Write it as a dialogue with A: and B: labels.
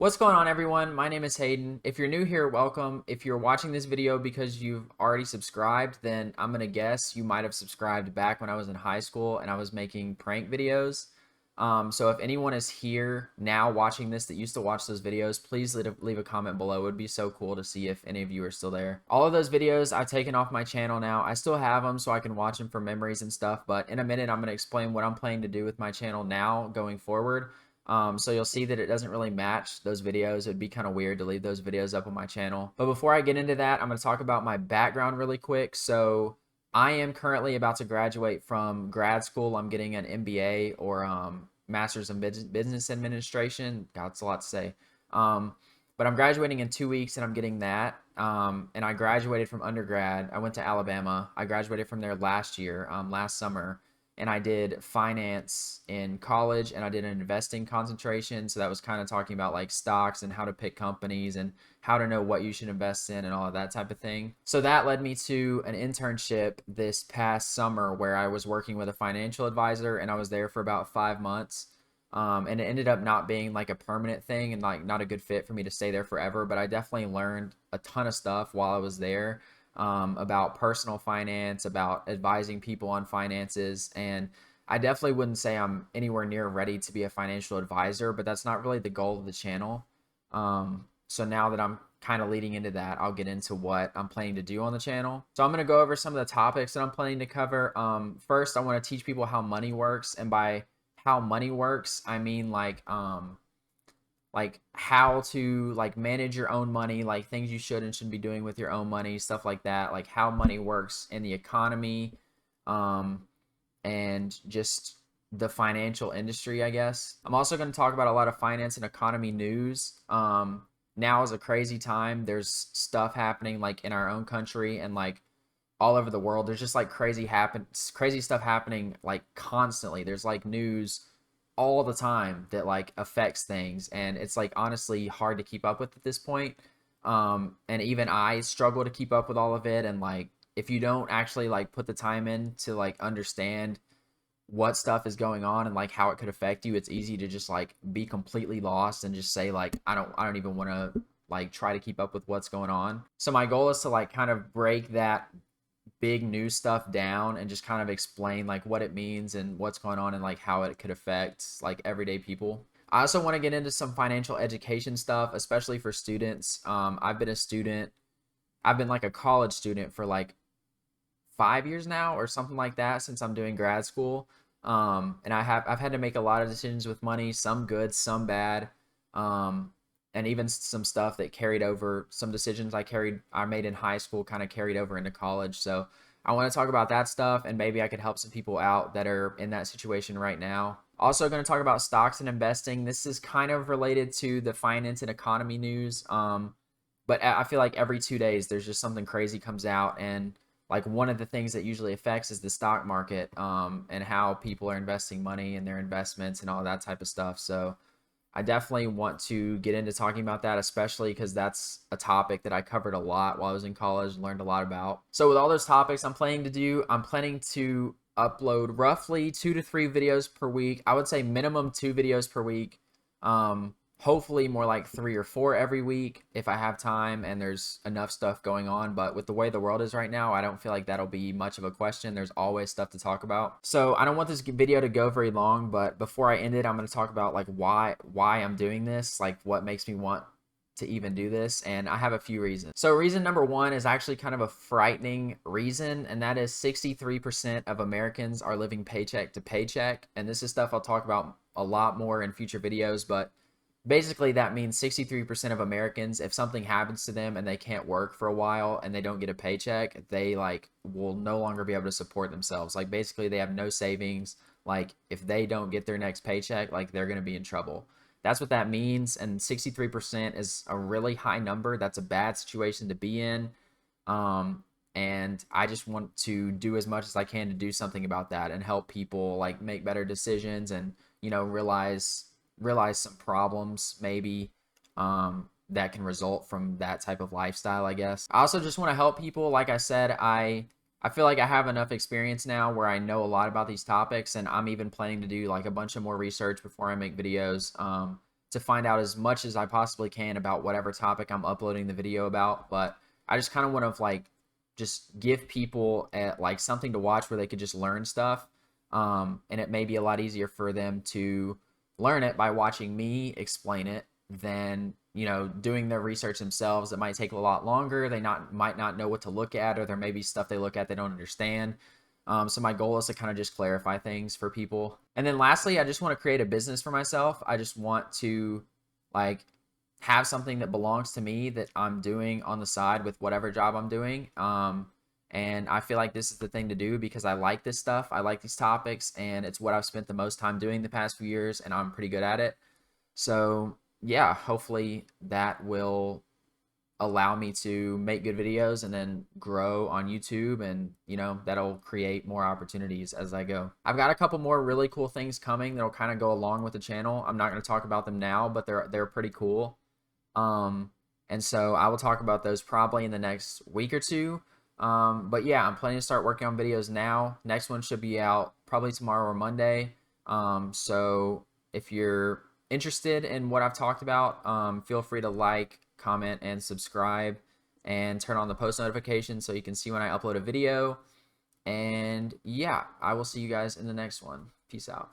A: What's going on, everyone? My name is Hayden. If you're new here, welcome. If you're watching this video because you've already subscribed, then I'm gonna guess you might have subscribed back when I was in high school and I was making prank videos. So if anyone is here now watching this that used to watch those videos, please leave a comment below. It would be so cool to see if any of you are still there. All of those videos I've taken off my channel now. I still have them so I can watch them for memories and stuff, but in a minute I'm gonna explain what I'm planning to do with my channel now going forward. So you'll see that it doesn't really match those videos. It'd be kind of weird to leave those videos up on my channel. But before I get into that, I'm going to talk about my background really quick. So I am currently about to graduate from grad school. I'm getting an MBA or Master's in Business Administration. God, that's a lot to say. But I'm graduating in 2 weeks and I'm getting that. And I graduated from undergrad. I went to Alabama. I graduated from there last year, last summer, and I did finance in college and I did an investing concentration. So that was kind of talking about like stocks and how to pick companies and how to know what you should invest in and all of that type of thing. So that led me to an internship this past summer where I was working with a financial advisor and I was there for about 5 months. And it ended up not being like a permanent thing and like not a good fit for me to stay there forever. But I definitely learned a ton of stuff while I was there, about personal finance, about advising people on finances. And I definitely wouldn't say I'm anywhere near ready to be a financial advisor, but that's not really the goal of the channel. So now that I'm kind of leading into that, I'll get into what I'm planning to do on the channel. So I'm going to go over some of the topics that I'm planning to cover. First, I want to teach people how money works. And by how money works, I mean like how to like manage your own money, like things you should and shouldn't be doing with your own money, stuff like that, like how money works in the economy, um, and just the financial industry, I guess. I'm also going to talk about a lot of finance and economy news. Now is a crazy time. There's stuff happening like in our own country and like all over the world. There's just like crazy stuff happening like constantly. There's like news all the time that like affects things, and it's like honestly hard to keep up with at this point. And even I struggle to keep up with all of it, and like if you don't actually like put the time in to like understand what stuff is going on and like how it could affect you, it's easy to just like be completely lost and just say like I don't even want to like try to keep up with what's going on. So my goal is to like kind of break that big news stuff down and just kind of explain like what it means and what's going on and like how it could affect like everyday people. I also want to get into some financial education stuff, especially for students. I've been a student. I've been like a college student for like 5 years now or something like that since I'm doing grad school. And I've had to make a lot of decisions with money, some good, some bad. And even some stuff that carried over, some decisions I made in high school kind of carried over into college. So I want to talk about that stuff and maybe I could help some people out that are in that situation right now. Also going to talk about stocks and investing. This is kind of related to the finance and economy news. But I feel like every 2 days there's just something crazy comes out, and like one of the things that usually affects is the stock market, and how people are investing money in their investments and all that type of stuff. So I definitely want to get into talking about that, especially because that's a topic that I covered a lot while I was in college, learned a lot about. So with all those topics I'm planning to upload roughly 2 to 3 videos per week. I would say minimum 2 videos per week. Hopefully more like 3 or 4 every week if I have time and there's enough stuff going on. But with the way the world is right now, I don't feel like that'll be much of a question. There's always stuff to talk about. So I don't want this video to go very long, but before I end it, I'm going to talk about like why I'm doing this, like what makes me want to even do this. And I have a few reasons. So reason number one is actually kind of a frightening reason, and that is 63% of Americans are living paycheck to paycheck. And this is stuff I'll talk about a lot more in future videos, but basically that means 63% of Americans, if something happens to them and they can't work for a while and they don't get a paycheck, they like will no longer be able to support themselves. Like basically they have no savings. Like if they don't get their next paycheck, like they're going to be in trouble. That's what that means. And 63% is a really high number. That's a bad situation to be in. And I just want to do as much as I can to do something about that and help people like make better decisions and, realize some problems maybe, that can result from that type of lifestyle, I guess. I also just want to help people. Like I said, I feel like I have enough experience now where I know a lot about these topics, and I'm even planning to do like a bunch of more research before I make videos. to find out as much as I possibly can about whatever topic I'm uploading the video about. But I just kind of want to like just give people like something to watch where they could just learn stuff. And it may be a lot easier for them to learn it by watching me explain it than, you know, doing their research themselves. It might take a lot longer. They might not know what to look at, or there may be stuff they look at they don't understand. So my goal is to kind of just clarify things for people. And then lastly, I just want to create a business for myself. I just want to like have something that belongs to me that I'm doing on the side with whatever job I'm doing. And I feel like this is the thing to do because I like this stuff. I like these topics, and it's what I've spent the most time doing the past few years, and I'm pretty good at it. So yeah, hopefully that will allow me to make good videos and then grow on YouTube, and you know, that'll create more opportunities as I go. I've got a couple more really cool things coming that'll kind of go along with the channel. I'm not going to talk about them now, but they're pretty cool. And so I will talk about those probably in the next week or two. But yeah, I'm planning to start working on videos now. Next one should be out probably tomorrow or Monday. So if you're interested in what I've talked about, feel free to like, comment, and subscribe, and turn on the post notifications so you can see when I upload a video. And yeah, I will see you guys in the next one. Peace out.